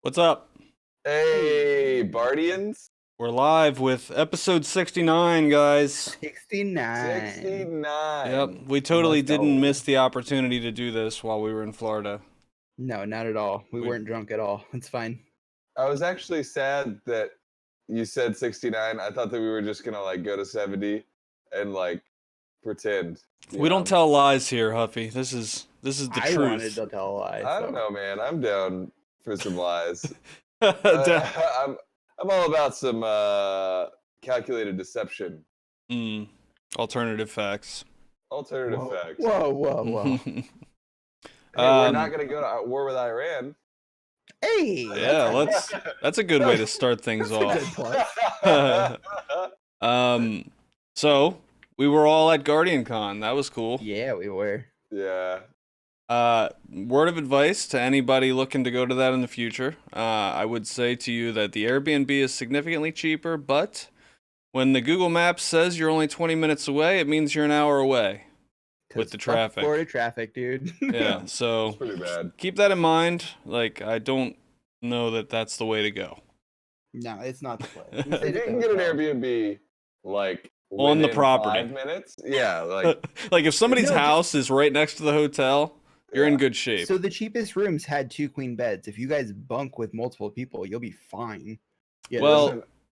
What's up? Hey, Bardians. We're live with episode 69, guys. 69. 69. Yep, we totally Let's didn't go. miss the opportunity to do this while we were in Florida. No, not at all. We We- weren't drunk at all. It's fine. I was actually sad that you said 69. I thought that we were just gonna go to 70 and pretend. We don't tell lies here, Huffy. This is the I truth. wanted to tell a lie. I don't know, man. I'm down for some lies. Da- I'm all about some calculated deception, Alternative facts. alternative Whoa. facts. Whoa. Hey, we're not gonna go to war with Iran. Hey. Yeah, that's a good way to start things That's a good off. plus. So we were all at GuardianCon. That was cool. Yeah, we were. Yeah. Word of advice to anybody looking to go to that in the future. I would say to you that the Airbnb is significantly cheaper, but when the Google Maps says you're only 20 minutes away, it means you're an hour away with the 'Cause fuck traffic. Florida traffic, dude. Yeah, so It's pretty bad. keep that in mind. I don't know that that's the way to go. No, it's not the play. If you can get an Airbnb, On the within property. 5 minutes, yeah, Like if somebody's No, just- house is right next to the hotel, you're in good shape. So the cheapest rooms had 2 queen beds. If you guys bunk with multiple people, you'll be fine. Yeah, Well,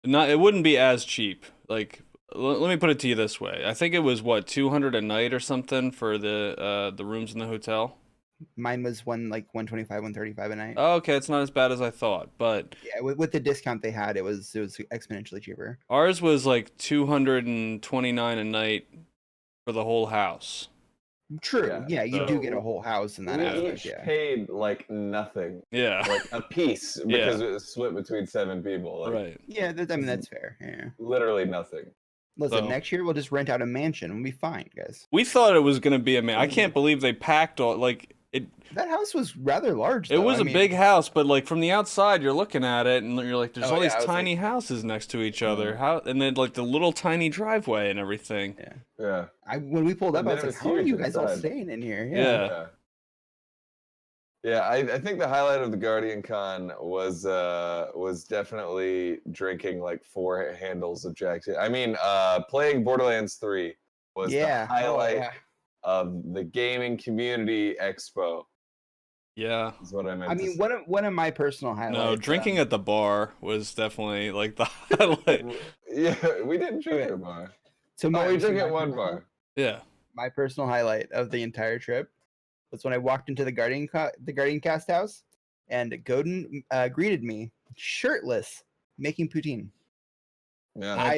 listen, it wouldn't be as cheap. Let me put it to you this way. I think it was what, 200 a night or something for the rooms in the hotel. mine was 125, 135 a night. Oh, okay, it's not as bad as I thought, but Yeah, with the discount they had, it was exponentially cheaper. ours was like 229 a night for the whole house. True. Yeah, you do so- get a whole house in that we aspect. each Yeah. paid nothing, Yeah. a piece because it was split between 7 people. Right. Yeah, I mean that's fair. Yeah. Literally nothing. Listen, So- next year we'll just rent out a mansion and we'll be fine, guys. We thought it was gonna be I can't believe they packed all it. That house was rather large. It though. was I a mean, big house, but from the outside, you're looking at it and you're like, there's Oh, all yeah, these I was tiny houses next to each other. How? And then the little tiny driveway and everything. Yeah. When we pulled up, And I then was it like, was "How are huge you guys all inside. staying in here?" Yeah. Yeah, I think the highlight of the Guardian Con was definitely drinking 4 handles of Jack. I mean, playing Borderlands 3 was the Oh, highlight yeah. of the gaming community expo. Yeah. Is what I meant. I to mean, say. one of my personal highlights. No, drinking at the bar was definitely the highlight. Yeah, we didn't drink Okay. at a bar. So Oh, we so drank my at one personal- bar. Yeah. My personal highlight of the entire trip was when I walked into the GuardianCast house, and Godin top me shirtless, making poutine. Yeah,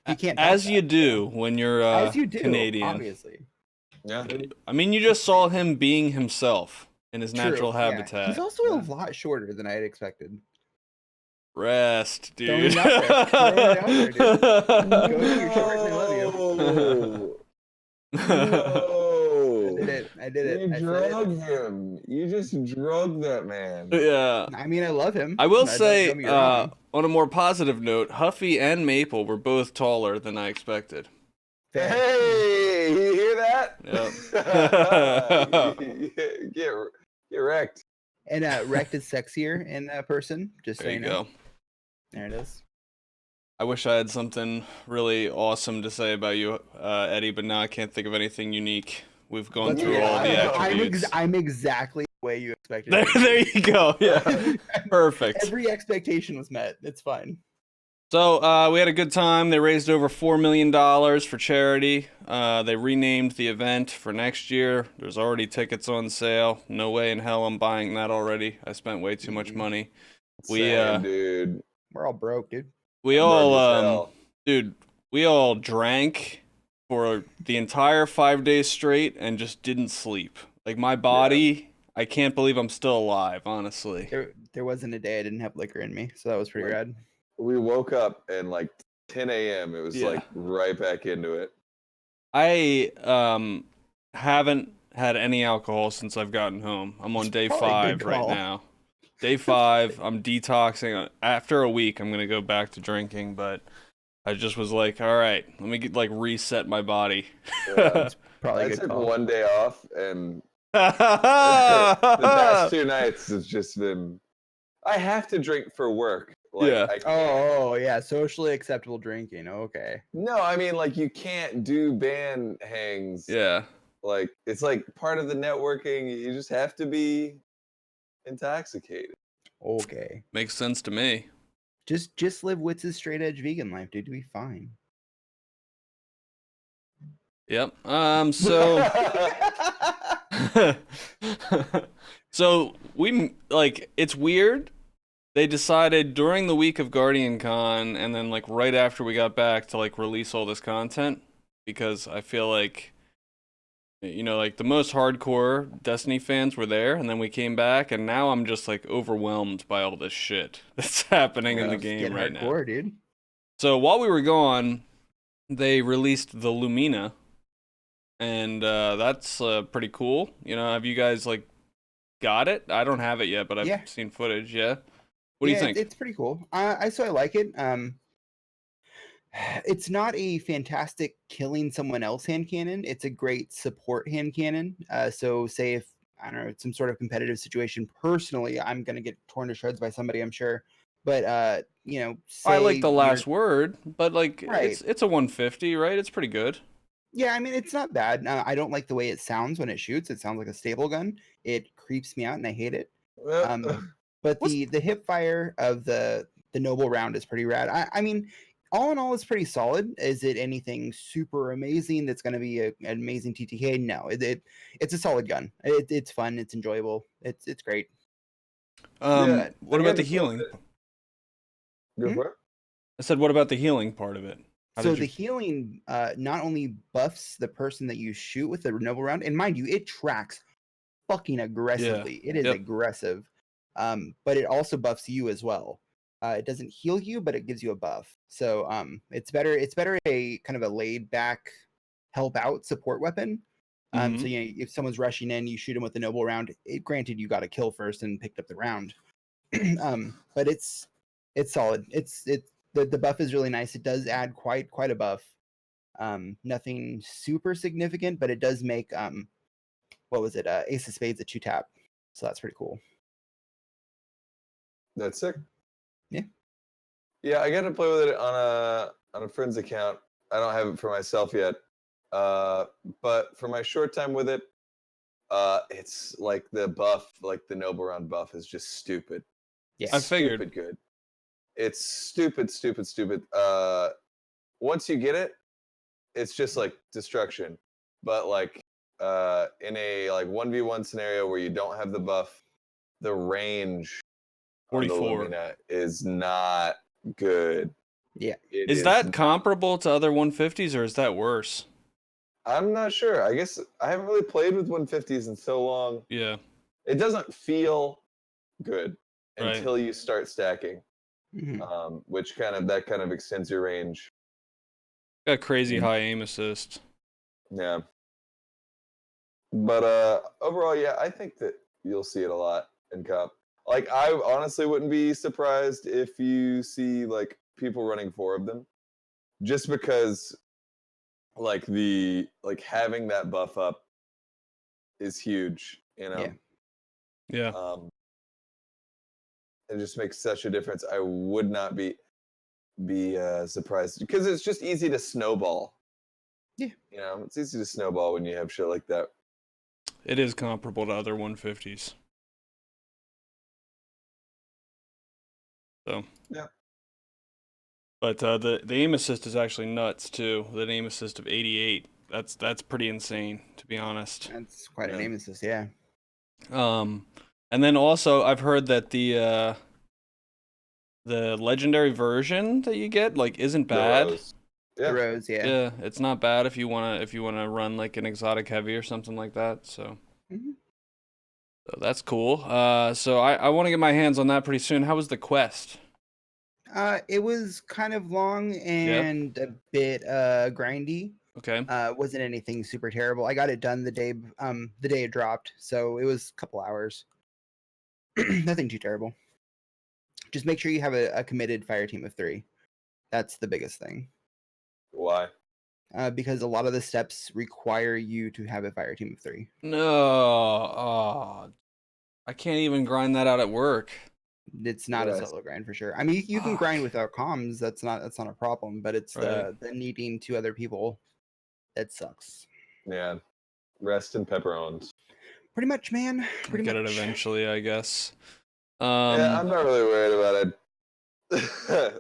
You can't top As that. you do when you're As you do, Canadian. obviously. yeah. I mean, you just saw him being himself in his natural True, yeah. habitat. He's also a Yeah. lot shorter than I had expected. Rest, Throwing dude. it out there. Throwing it out there, dude. Go to your short, I love you. No. I did it. You I said drug it. him. You just drug that man. Yeah. I mean, I love him. I will Don't say, get me wrong. on a more positive note, Huffy and Maple were both taller than I expected. Fair. Hey, you hear that? Yep. Get wrecked. And Rect is sexier in person, just so There you you know. go. There it is. I wish I had something really awesome to say about you, Eddie, but now I can't think of anything unique. We've gone But through yeah, all the attributes. I'm exactly the way you expected. There you go. Yeah. Perfect. Every expectation was met. It's fine. So we had a good time. They raised over $4 million for charity. They renamed the event for next year. There's already tickets on sale. No way in hell I'm buying that already. I spent way too much money. Same, dude. We're all broke, dude. We Broke as all, hell. dude, we all drank for the entire 5 days straight and just didn't sleep. Like my body, I can't believe I'm still alive, honestly. There wasn't a day I didn't have liquor in me, so that was pretty Like, rad. We woke up and 10 a.m. It was Yeah. right back into it. I haven't had any alcohol since I've gotten home. I'm on It's day probably a 5 good right call. now. Day 5, I'm detoxing. After a week, I'm gonna go back to drinking, but I just was like, all right, let me reset my body. Yeah. Probably I a good took call. one day off, and the past 2 nights has just been. I have to drink for work. Like Yeah. I can't. Oh yeah, socially acceptable drinking. Okay. No, I mean like you can't do band hangs. Yeah. Like it's like part of the networking. You just have to be intoxicated. Okay. Makes sense to me. Just live Witz's straight edge vegan life, dude. You'll be fine. Yep. So so we like it's weird. They decided during the week of GuardianCon and then like right after we got back to like release all this content because I feel like like the most hardcore Destiny fans were there and then we came back and now I'm just like overwhelmed by all this shit that's happening in the Just game get right now. hardcore, dude. So while we were gone, they released the Lumina and that's pretty cool. Have you guys like got it? I don't have it yet, but I've Yeah. seen footage. Yeah. What do you think? It's pretty cool. I like it. It's not a fantastic killing someone else hand cannon. It's a great support hand cannon. So say if I don't know, it's some sort of competitive situation. Personally, I'm gonna get torn to shreds by somebody, I'm sure. But I say like the you're last word, but like right. it's a 150, right? It's pretty good. Yeah, I mean it's not bad. I don't like the way it sounds when it shoots. It sounds like a stable gun. It creeps me out, and I hate it. But What's the hip fire of the noble round is pretty rad. I mean, all in all, it's pretty solid. Is it anything super amazing that's going to be an amazing TTK? No, it's a solid gun. It's fun. It's enjoyable. It's great. Yeah, what I about got the to play with healing? it. Go Hmm? for it. I said, what about the healing part of it? How So did the you? healing not only buffs the person that you shoot with the noble round, and mind you, it tracks fucking Yeah. aggressively. It is Yep. aggressive, but it also buffs you as well. It doesn't heal you, but it gives you a buff. So it's better. It's better a kind of a laid back, help out support weapon. Mm-hmm. So if someone's rushing in, you shoot them with the noble round. Granted, you got a kill first and picked up the round, but it's solid. The buff is really nice. It does add quite a buff. Nothing super significant, but it does make what was it? Ace of Spades a 2-tap. So that's pretty cool. That's sick. Yeah. Yeah, I got to play with it on a friend's account. I don't have it for myself yet. But for my short time with it, it's like the buff, like the Noble Round buff is just stupid. Yeah. I figured. Stupid good. It's stupid, stupid, stupid. Once you get it, it's just like destruction. But like in a like 1v1 scenario where you don't have the buff, the range on the 44. Lumina is not good. Yeah. It Is that not. comparable to other 150s or is that worse? I'm not sure. I guess I haven't really played with 150s in so long. Yeah. It doesn't feel good Right. until you start stacking, Mhm. which kind of extends your range. Got crazy high aim assist. Yeah. But overall, yeah, I think that you'll see it a lot in Cup. Like, I honestly wouldn't be surprised if you see like people running 4 of them, just because like having that buff up is huge. Yeah. Yeah. It just makes such a difference. I would not be surprised because it's just easy to snowball. Yeah. It's easy to snowball when you have shit like that. It is comparable to other 150s. So. Yeah. But the aim assist is actually nuts too. The aim assist of 88. That's pretty insane, to be honest. That's quite an aim assist, yeah. And then also I've heard that the legendary version that you get like isn't bad. The Rose. The Yeah. Rose, yeah. Yeah, it's not bad if you wanna run like an exotic heavy or something like that. So. Mhm. So that's cool. So I want to get my hands on that pretty soon. How was the quest? It was kind of long and a bit grindy. Okay. Wasn't anything super terrible. I got it done the day it dropped, so it was a couple hours. Nothing too terrible. Just make sure you have a committed fire team of 3. That's the biggest thing. Why? Because a lot of the steps require you to have a fire team of 3. No. Oh, I can't even grind that out at work. It's not a Yes. solo grind for sure. I mean, you can Fuck. grind without comms. That's not a problem. But it's Right. the needing to other people that sucks. Yeah. Rest in pepperonis. Pretty much, man. I'll Pretty get it much. eventually, I guess. Yeah, I'm not really worried about it.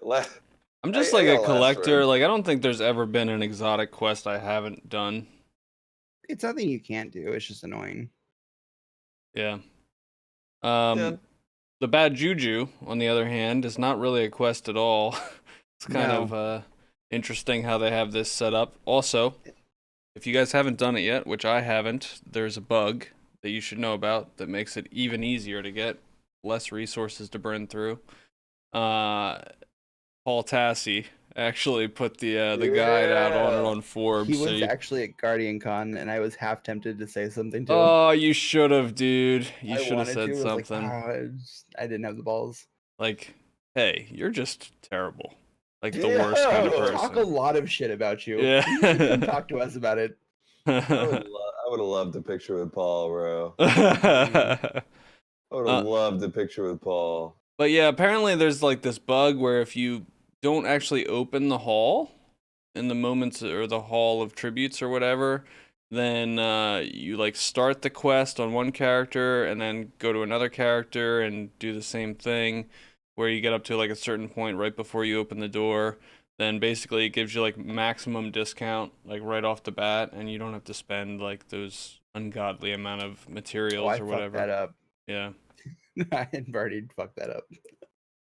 I'm just I like a got a last collector. word. Like I don't think there's ever been an exotic quest I haven't done. It's nothing you can't do. It's just annoying. Yeah. Yeah. The bad juju, on the other hand, is not really a quest at all. It's kind No. of interesting how they have this set up. Also, if you guys haven't done it yet, which I haven't, there's a bug that you should know about that makes it even easier to get, less resources to burn through. Paul Tassi actually put the guide out on it Yeah. on Forbes. He So was you, actually at GuardianCon, and I was half tempted to say something to him. oh, you should have, dude. You I should have wanted said to. I was like, something. I didn't have the balls. Like, hey, you're just terrible. Like the Yeah. worst kind of We talk a person. lot of shit about you. Yeah. You should come talk to us about it. I would have loved a picture with Paul, bro. I would have Uh, loved a picture with Paul. but yeah, apparently there's like this bug where if you don't actually open the hall in the moments or the hall of tributes or whatever, then you like start the quest on one character and then go to another character and do the same thing where you get up to like a certain point right before you open the door. Then basically it gives you like maximum discount like right off the bat and you don't have to spend like those ungodly amount of Oh, materials I or fucked whatever. that up. Yeah. I had already fucked that up.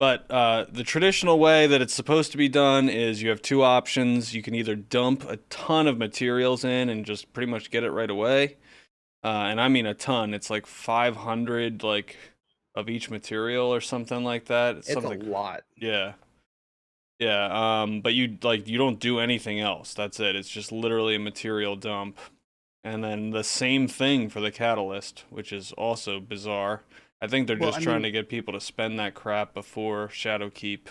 But the traditional way that it's supposed to be done is you have two options. You can either dump a ton of materials in and just pretty much get it right away. And I mean a ton. It's like 500 like of each material or something like that. It's It's a something. lot. Yeah. Yeah. But you don't do anything else. That's it. It's just literally a material dump. And then the same thing for the catalyst, which is also bizarre. I think they're Well, just I trying mean, to get people to spend that crap before Shadowkeep.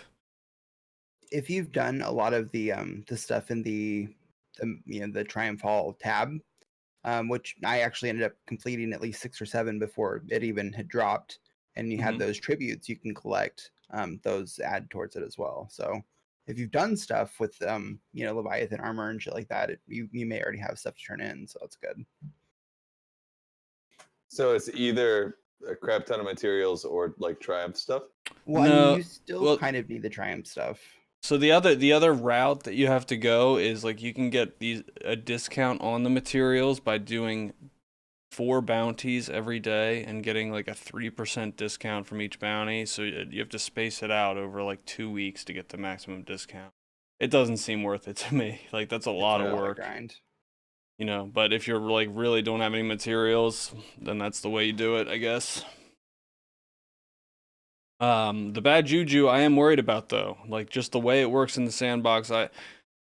if you've done a lot of the stuff in the Triumph Hall tab, which I actually ended up completing at least 6 or 7 before it even had dropped, and you had Mhm. those tributes you can collect, those add towards it as well. So if you've done stuff with Leviathan armor and shit like that, you may already have stuff to turn in, so it's good. So it's either a crap ton of materials or like Triumph stuff. Well, I mean, No, you still well, kind of need the Triumph stuff. so the other route that you have to go is like you can get a discount on the materials by doing 4 bounties every day and getting like a 3% discount from each bounty. So you have to space it out over like 2 weeks to get the maximum discount. It doesn't seem worth it to me. Like that's a It's lot a of lot of work, grind. you know. But if you're like really don't have any materials, then that's the way you do it, I guess. The bad juju I am worried about though. Like just the way it works in the sandbox. I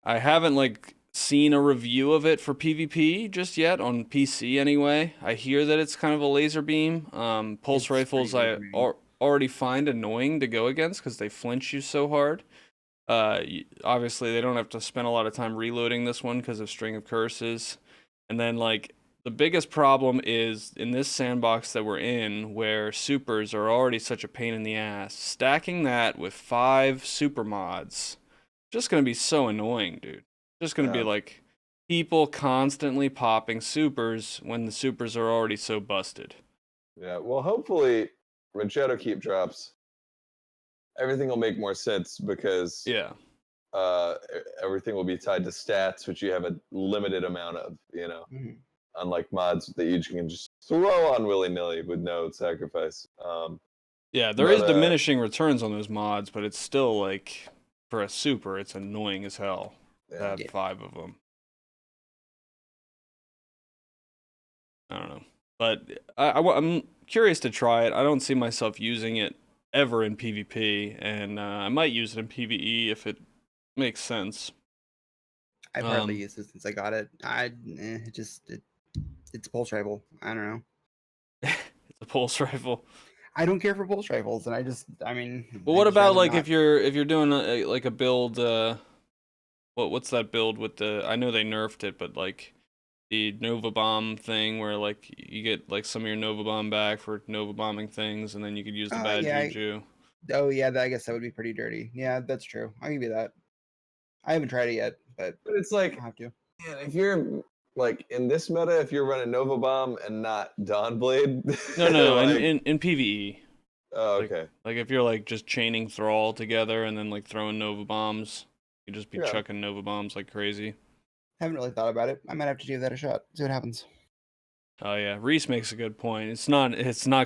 haven't like seen a review of it for PvP just yet on PC anyway. I hear that it's kind of a laser beam. Pulse It's rifles pretty I lazy. already find annoying to go against because they flinch you so hard. Obviously they don't have to spend a lot of time reloading this one because of String of Curses. And then like the biggest problem is in this sandbox that we're in where supers are already such a pain in the ass. Stacking that with 5 super mods just going to be so annoying, dude. Just going to be Yeah. like people constantly popping supers when the supers are already so busted. Yeah. Well, hopefully, when Shadowkeep drops, everything will make more sense because Yeah. everything will be tied to stats, which you have a limited amount of. Mhm. Unlike mods that you can just throw on willy nilly with no sacrifice. Yeah, there But is diminishing returns on those mods, but it's still like for a super, it's annoying as hell to yeah. have Yeah. 5 of them. I don't know. But I'm curious to try it. I don't see myself using it ever in PvP, and I might use it in PvE if it makes sense. I've hardly Um, used it since I got it. It's a pulse rifle. I don't know. it's a pulse rifle. I don't care for pulse rifles, and I mean, But I what just about rather like not. if you're doing like a build? What's that build with the? I know they nerfed it, but like the Nova Bomb thing where like you get like some of your Nova Bomb back for Nova bombing things, and then you could use the bad Yeah, juju. Oh yeah, I guess that would be pretty dirty. Yeah, that's true. I'll give you that. I haven't tried it yet, but But it's like, I'll have to. man, if you're like in this meta, if you're running Nova Bomb and not Dawnblade, No. like, In PvE, oh, like okay, like if you're like just chaining Thrall together and then like throwing Nova bombs, you just be yeah. chucking Nova bombs like crazy. Haven't really thought about it. I might have to give that a shot. See what happens. Oh yeah, Reese makes a good point. It's not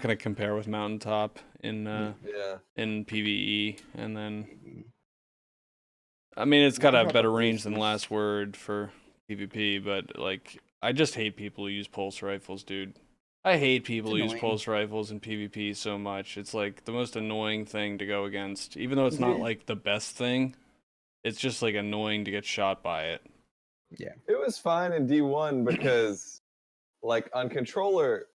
gonna compare with Mountaintop in Yeah. in PvE, and then Mhm. I mean it's got a Mountaintop better at range least than is- Last Word for PvP, but like I just hate people who use pulse rifles, dude. I hate people who use annoying. pulse rifles in PvP so much. It's like the most annoying thing to go against, even though it's not like the best thing. It's just like annoying to get shot by it. Yeah. It was fine in D1 because, like, on controller,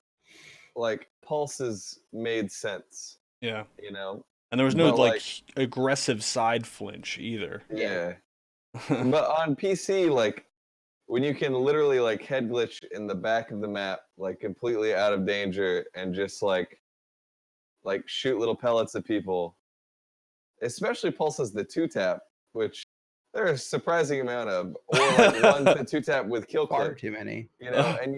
like, pulses made sense, Yeah. you know? And there was no But, like like, aggressive side flinch either. yeah. But on PC, like, when you can literally, like, head glitch in the back of the map, like, completely out of danger and just, like shoot little pellets at people, especially pulses the 2-tap, which there are a surprising amount of, or, like, 1 to 2-tap with kill Far clip. too many. You know, and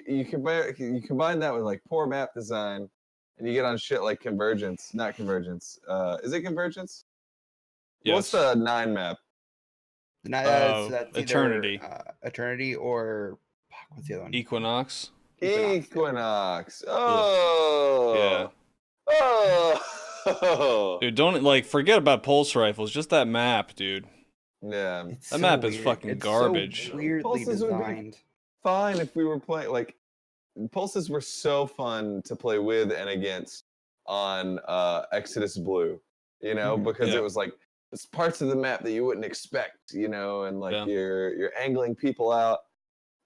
you combine that with like poor map design, and you get on shit like convergence, not convergence. Is it convergence? What's Yes. the 9 map? So that's Eternity. either Eternity or fuck, what's the other one? Equinox. Equinox. Oh. Yeah. Oh. Dude, don't like forget about pulse rifles. Just that map, dude. Yeah. It's That so map is weird. fucking It's garbage. So weirdly Pulses would be designed. fine if we were playing like pulses were so fun to play with and against on Exodus Blue, you know, Mhm. because Yeah. it was like it's parts of the map that you wouldn't expect, you know, and like Yeah. you're angling people out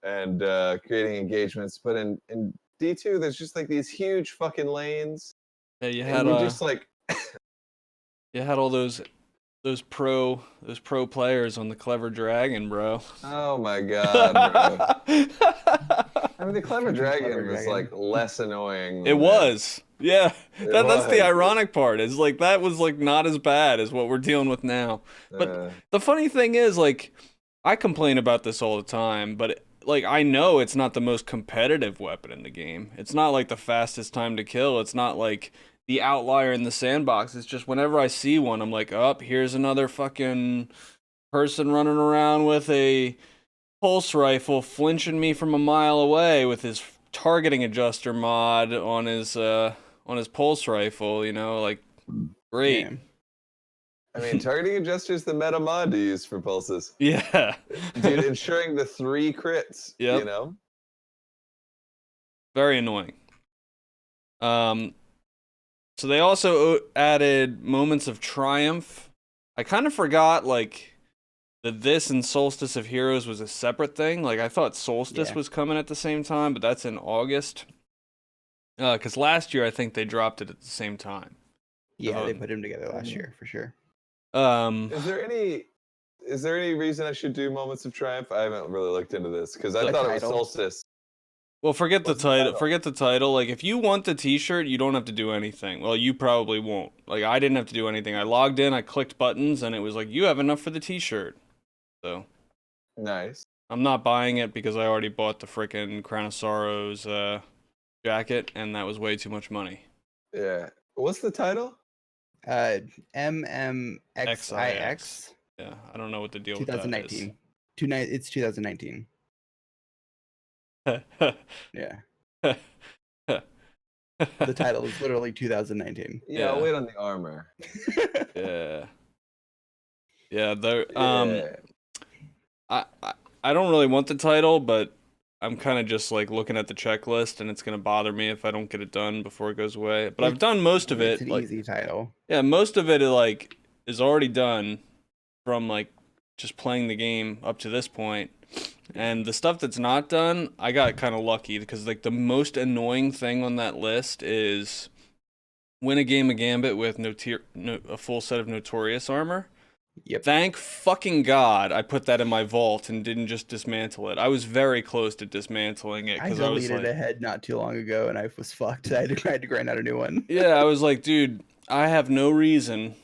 and creating engagements. But in D2, there's just like these huge fucking lanes, Yeah, you and had you just like you had all those pro players on the Clever Dragon, bro. oh my god, bro. I mean, the Clever Fucking Dragon Clever was Dragon. like less annoying. It than was. Yeah. It That's the was. ironic part. Is like that was like not as bad as what we're dealing with now. But the funny thing is like I complain about this all the time, but like I know it's not the most competitive weapon in the game. It's not like the fastest time to kill. It's not like the outlier in the sandbox. It's just whenever I see one, I'm like, "Up, here's another fucking person running around with a pulse rifle flinching me from a mile away with his targeting adjuster mod on his pulse rifle, you know, like great." Yeah. I mean, targeting adjuster is the meta mod to use for pulses. Yeah. Dude, ensuring the 3 crits, Yep. you know? Very annoying. So they also added moments of triumph. I kind of forgot like that this and Solstice of Heroes was a separate thing. Like I thought Solstice Yeah. was coming at the same time, but that's in August. Because last year I think they dropped it at the same time. Yeah, they vote. put them together last year for sure. Is there any reason I should do Moments of Triumph? I haven't really looked into this because I The thought it was title. Solstice. Well, forget the What's the title. title? Forget the title. Like, if you want the T-shirt, you don't have to do anything. Well, you probably won't. Like, I didn't have to do anything. I logged in, I clicked buttons, and it was like, you have enough for the T-shirt. So, Nice. I'm not buying it because I already bought the frickin' Crown of Sorrows jacket, and that was way too much money. Yeah. What's the title? MMXIX Yeah, I don't know what the deal with that is. 2019. It's 2019. Yeah. The title is literally 2019. Yeah, Yeah. I'll wait on the armor. Yeah. Yeah, the Yeah. I don't really want the title, but I'm kind of just like looking at the checklist, and it's gonna bother me if I don't get it done before it goes away. But I've done most of It's it. an Like, easy title. yeah, most of it like is already done from like just playing the game up to this point. And the stuff that's not done, I got kind of lucky because like the most annoying thing on that list is win a game of Gambit with a full set of Notorious armor. Yep. Thank fucking God I put that in my vault and didn't just dismantle it. I was very close to dismantling it I because I was deleted like, a head not too long ago and I was fucked. I had to grind out a new one. yeah, I was like, dude, I have no reason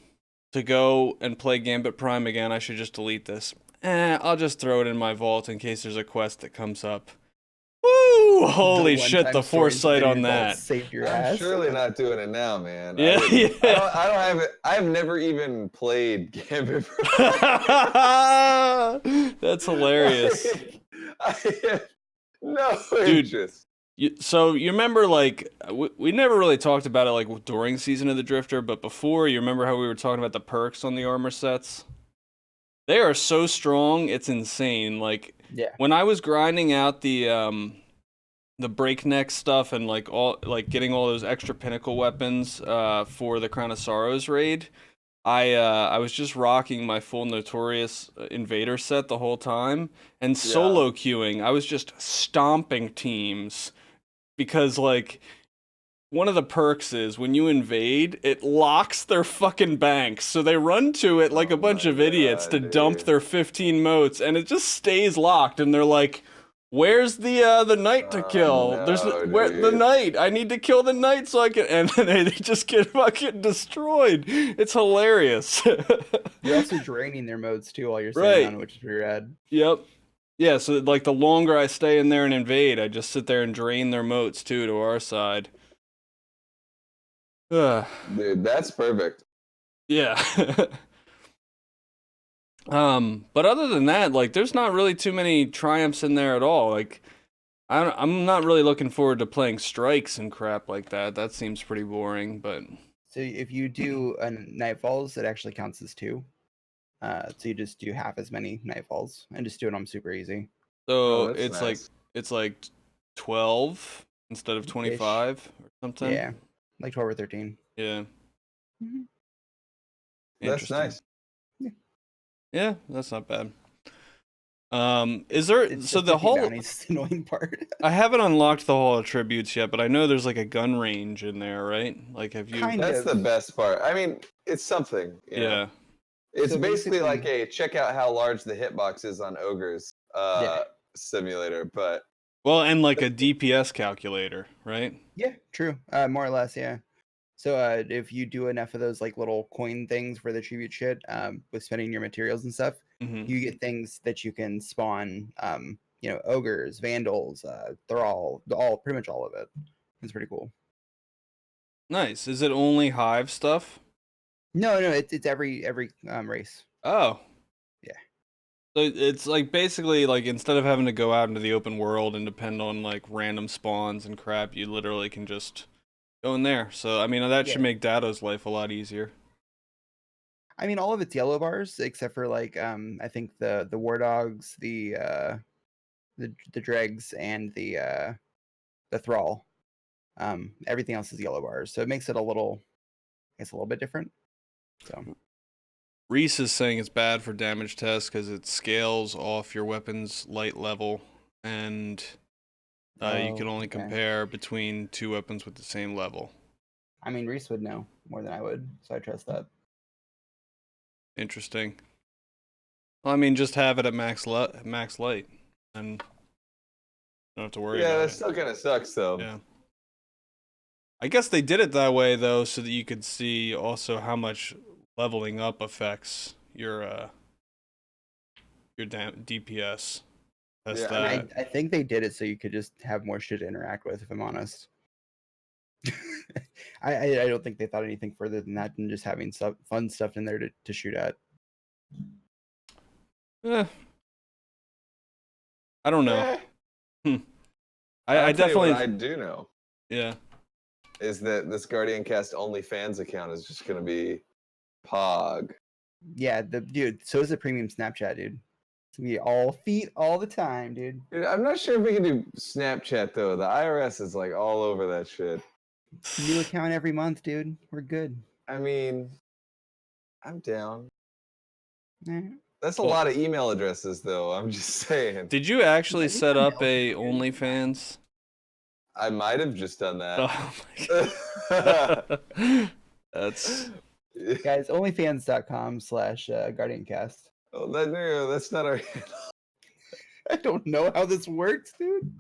to go and play Gambit Prime again. I should just delete this. I'll just throw it in my vault in case there's a quest that comes up. Woo! Holy shit, the foresight on that. Saved your I'm ass. surely not doing it now, man. Yeah, yeah. I don't have it. I've never even played Gambit. That's hilarious. I have no Dude, interest. So you remember, like, we never really talked about it, like, during Season of the Drifter, but before, you remember how we were talking about the perks on the armor sets? They are so strong, it's insane. Like, Yeah. when I was grinding out the breakneck stuff and, like, getting all those extra pinnacle weapons for the Crown of Sorrows raid, I was just rocking my full Notorious Invader set the whole time, and solo queuing, I was just stomping teams. Because, like, one of the perks is when you invade, it locks their fucking banks. So they run to it like a bunch of idiots to dump their 15 motes, and it just stays locked. And they're like, "Where's the knight to kill? There's the knight. I need to kill the knight so I can." And then they just get fucking destroyed. It's hilarious. You're also draining their modes too while you're sitting on, which is pretty rad. Yep. Yeah, so like the longer I stay in there and invade, I just sit there and drain their motes too to our side. Dude, that's perfect. Yeah. But other than that, like, there's not really too many triumphs in there at all. Like, I'm not really looking forward to playing strikes and crap like that. That seems pretty boring. But so if you do a Nightfalls, it actually counts as 2. So you just do half as many Nightfalls and just do it on super easy. So it's like 12 instead of 25 or something. Yeah, like 12 or 13. Yeah. Mm-hmm. That's nice. Yeah, that's not bad. Is there the whole bounties, the annoying part? I haven't unlocked the whole attributes yet, but I know there's like a gun range in there, right? Like, have you? That's the best part. I mean, it's something. You know? It's so basically like a check out how large the hitbox is on Ogres simulator, but and like a DPS calculator, right? Yeah, true. More or less, yeah. So if you do enough of those like little coin things for the tribute shit, with spending your materials and stuff, you get things that you can spawn. Ogres, vandals, thrall, pretty much all of it. It's pretty cool. Nice. Is it only Hive stuff? No, it's every race. Oh. Yeah. So it's like basically like instead of having to go out into the open world and depend on like random spawns and crap, you literally can just go in there. So I mean that should make Dado's life a lot easier. I mean all of it's yellow bars except for like I think the war dogs, the dregs and the thrall. Everything else is yellow bars. So it makes it a little bit different. So Reese is saying it's bad for damage tests because it scales off your weapon's light level, and you can only compare between 2 weapons with the same level. I mean, Reese would know more than I would, so I trust that. Interesting. Well, I mean, just have it at max light, and don't have to worry about it. Yeah, that still kind of sucks, though. Yeah. I guess they did it that way, though, so that you could see also how much leveling up affects your DPS. I think they did it so you could just have more shit to interact with, if I'm honest. I don't think they thought anything further than that than just having fun stuff in there to shoot at. I don't know. I definitely. What I do know. Yeah. Is that this GuardianCast OnlyFans account is just gonna be Pog. Yeah, dude. So is the premium Snapchat, dude. It's gonna be all feet all the time, dude. Dude, I'm not sure if we can do Snapchat though. The IRS is like all over that shit. New account every month, dude. We're good. I mean, I'm down. Yeah. That's a lot of email addresses, though. I'm just saying. Did you actually set up a OnlyFans? I might have just done that. Oh my God. That's guys. OnlyFans.com/GuardianCast. Oh, that's not our. I don't know how this works, dude.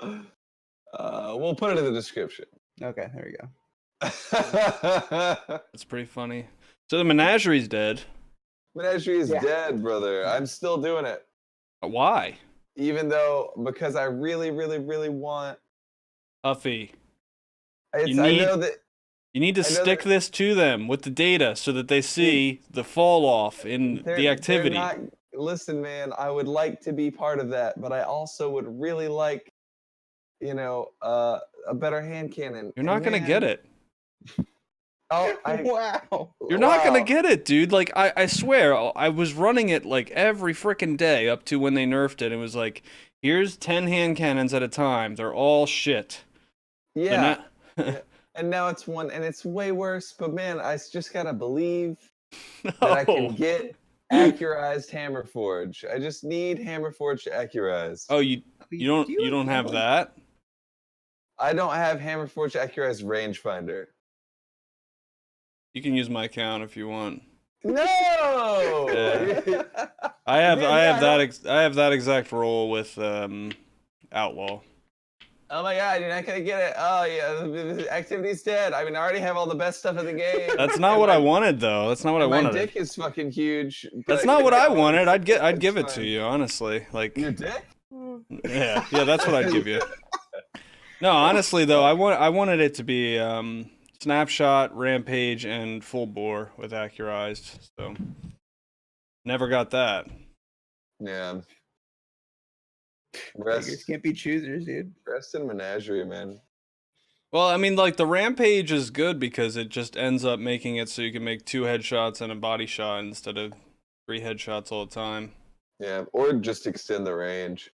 We'll put it in the description. Okay, there we go. That's pretty funny. So the menagerie's dead. Menagerie is Yeah. dead, brother. I'm still doing it. Why? Because I really, really, really want. Huffy, It's. you I need know that. you need to I know stick that this to them with the data so that they see the fall off in the they're activity. not. Listen, man. I would like to be part of that, but I also would really like, a better hand cannon. You're not gonna get it. Oh, Wow. You're not gonna wow. get it, dude. Like I swear, I was running it like every freaking day up to when they nerfed it. It was like, here's 10 hand cannons at a time. They're all shit. So Yeah. now, Yeah. And now it's one, and it's way worse. But man, just gotta believe that I no. can get accurized hammer forge. I just need hammer forge to accurize. Oh, you Do you don't have one? that? I don't have hammer forge to accurize rangefinder. You can use my account if you want. No. Yeah. I Man, yeah, I have that exact role with Outlaw. Oh my god, you're not gonna get it. Oh yeah, the activity's dead. I mean, I already have all the best stuff in the game. That's not And what I wanted though. That's not what I my wanted. dick is fucking huge. That's But, not what I wanted. I'd it's give it to fine. you, honestly. Like Your dick? yeah, that's what I'd give you. No, honestly though, I wanted it to be snapshot, rampage, and full bore with accurized. So never got that. Yeah. Beggars can't be choosers, dude. Rest in menagerie, man. Well, I mean, like the rampage is good because it just ends up making it so you can make 2 headshots and a body shot instead of 3 headshots all the time. Yeah, or just extend the range.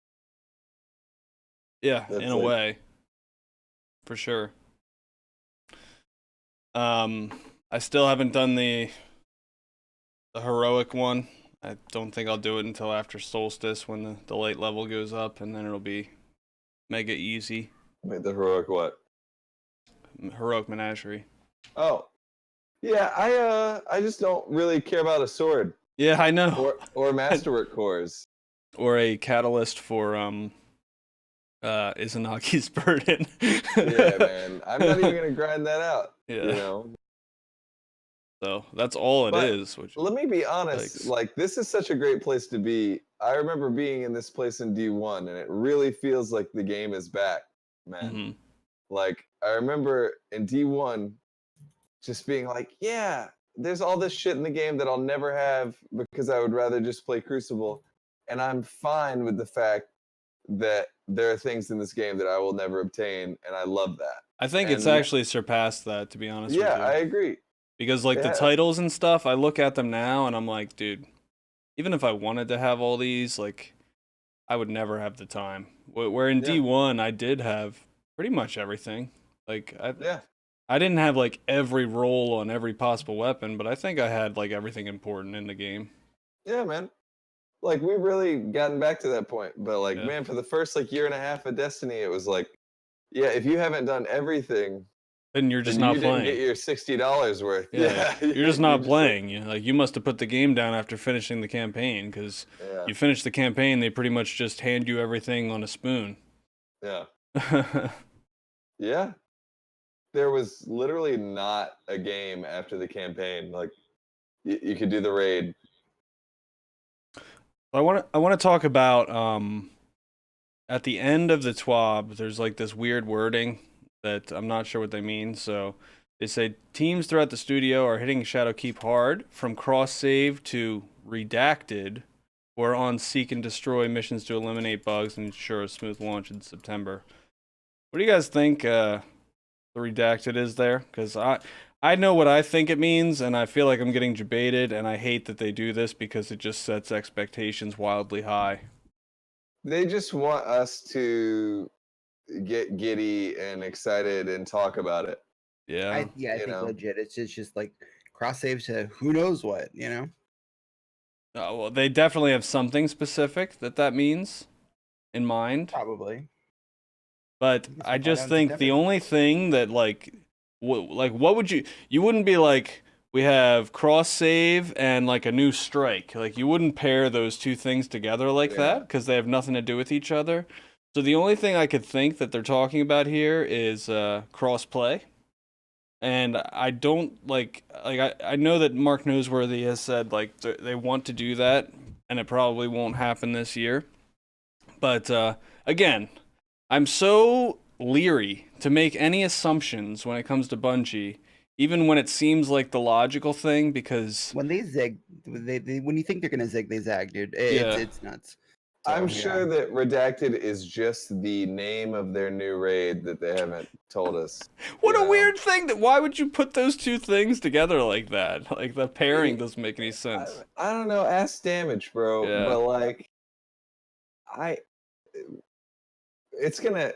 Yeah, That's in a like- way, for sure. I still haven't done the heroic one. I don't think I'll do it until after Solstice when the late level goes up, and then it'll be mega easy. Wait, the heroic what? Heroic Menagerie. Oh, yeah. I just don't really care about a sword Yeah, I know. or masterwork cores. Or a catalyst for Izanagi's burden. Yeah, man. I'm not even gonna grind that out. Yeah. So that's all it is. But Which let me be honest. Yikes. Like, this is such a great place to be. I remember being in this place in D1, and it really feels like the game is back, man. Mhm. Like, I remember in D1 just being like, yeah, there's all this shit in the game that I'll never have because I would rather just play Crucible. And I'm fine with the fact that there are things in this game that I will never obtain, and I love that. I think it's And- actually surpassed that, to be honest with Yeah, you. I agree. Because like the Yeah. titles and stuff, I look at them now and I'm like, dude, even if I wanted to have all these, like, I would never have the time. Where in Yeah. D1, I did have pretty much everything. Like, Yeah. I didn't have like every roll on every possible weapon, but I think I had like everything important in the game. Yeah, man. Like, we've really gotten back to that point. But, like, Yeah. man, for the first, like, year and a half of Destiny, it was like, yeah, if you haven't done everything, Then you're just then not you playing. didn't get your $60 worth. Yeah, you're just not playing. You must have put the game down after finishing the campaign, because Yeah, you finish the campaign, they pretty much just hand you everything on a spoon. yeah, yeah. There was literally not a game after the campaign. Like, you could do the raid. I want to talk about at the end of the TWAB, there's like this weird wording that I'm not sure what they mean. So they say teams throughout the studio are hitting Shadowkeep hard from cross save to redacted, or on seek and destroy missions to eliminate bugs and ensure a smooth launch in September. What do you guys think the redacted is there? Because I know what I think it means, and I feel like I'm getting debated, and I hate that they do this because it just sets expectations wildly high. They just want us to get giddy and excited and talk about it. Yeah. I You think know. legit. It's just like cross save to who knows what, Well, they definitely have something specific that means in mind. Probably. But guess I we'll find just out in think the September. only thing that like what would you wouldn't be like, we have cross save and like a new strike. Like, you wouldn't pair those two things together like Yeah. that because they have nothing to do with each other. So the only thing I could think that they're talking about here is cross play. And I don't like I know that Mark Noseworthy has said like they want to do that, and it probably won't happen this year. But again, I'm so leery to make any assumptions when it comes to Bungie, even when it seems like the logical thing, because When they zig, when you think they're gonna zig, they zag, dude. It's Yeah. it's nuts. So, I'm yeah. sure that Redacted is just the name of their new raid that they haven't told us. what you a know? weird thing that why would you put those two things together like that? Like the pairing doesn't make any sense. I don't know. Ask Damage, bro. Yeah. But like, I, it's gonna.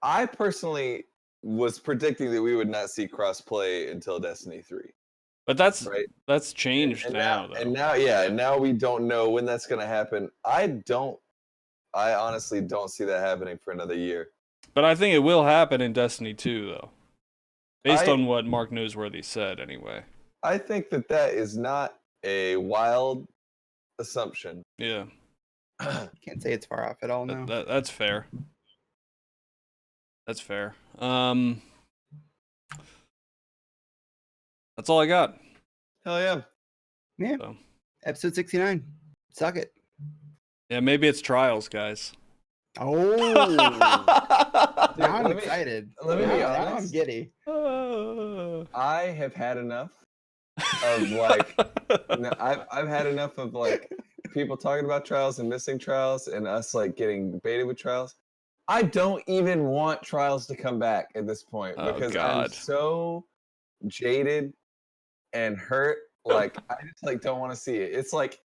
I personally was predicting that we would not see crossplay until Destiny 3. But that's Right. changed And now though. and now we don't know when that's gonna happen. I honestly don't see that happening for another year. But I think it will happen in Destiny 2 though. Based I on what Mark Noseworthy said anyway. I think that is not a wild assumption. Yeah. Can't say it's far off at all. No. That's fair. That's fair. That's all I got. Hell yeah. Yeah. So. Episode 69. Suck it. Yeah, maybe it's Trials, guys. Oh. Dude, Now I'm let me- excited. let me be Now I'm honest. giddy. I have had enough of like no, I've had enough of like people talking about trials and missing trials and us like getting baited with trials. I don't even want trials to come back at this point Oh, because I'm God. so jaded and hurt. Like I just like don't want to see it. It's like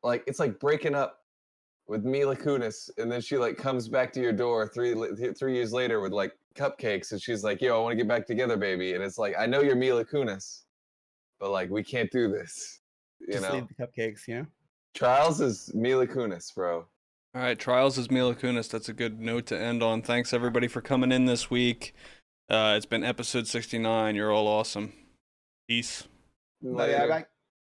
it's like breaking up with Mila Kunis, and then she like comes back to your door 3 years later with like cupcakes, and she's like, "Yo, I want to get back together, baby." And it's like, I know you're Mila Kunis, but like we can't do this. You Just know, leave the cupcakes, you know? Trials is Mila Kunis, bro. All right, Trials is Mila Kunis. That's a good note to end on. Thanks everybody for coming in this week. It's been episode 69. You're all awesome. Peace. Bye, bye.